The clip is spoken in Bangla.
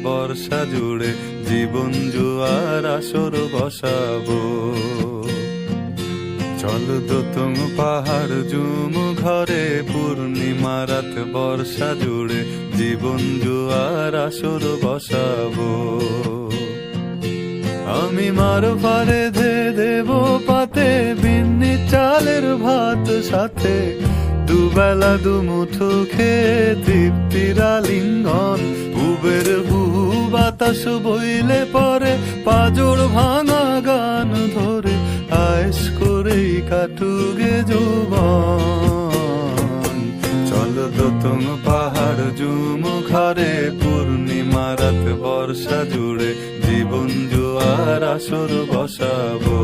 বর্ষা জুড়ে জীবন জুয়ার আসর বসাবো। চল দোতং পাহাড় জুম ঘরে পূর্ণিমা রাত বর্ষা জুড়ে জীবন জুয়ার আসর বসাবো। আমি মার পারে ধে দেব পাতে বিন্নি চালের ভাত সাথে, দুবেলা দুমুঠো খেয়ে তৃপ্তির আলিঙ্গন। উবের বুহু বাতাস বইলে পরে পাজর ভাঙা গান ধরে আয়েশ করেই কাটুগে যৌবন। চল দোতং পাহাড় জুম ঘরে পূর্ণিমা রাত বর্ষা জুড়ে জীবন জুয়ার আসর বসাবো।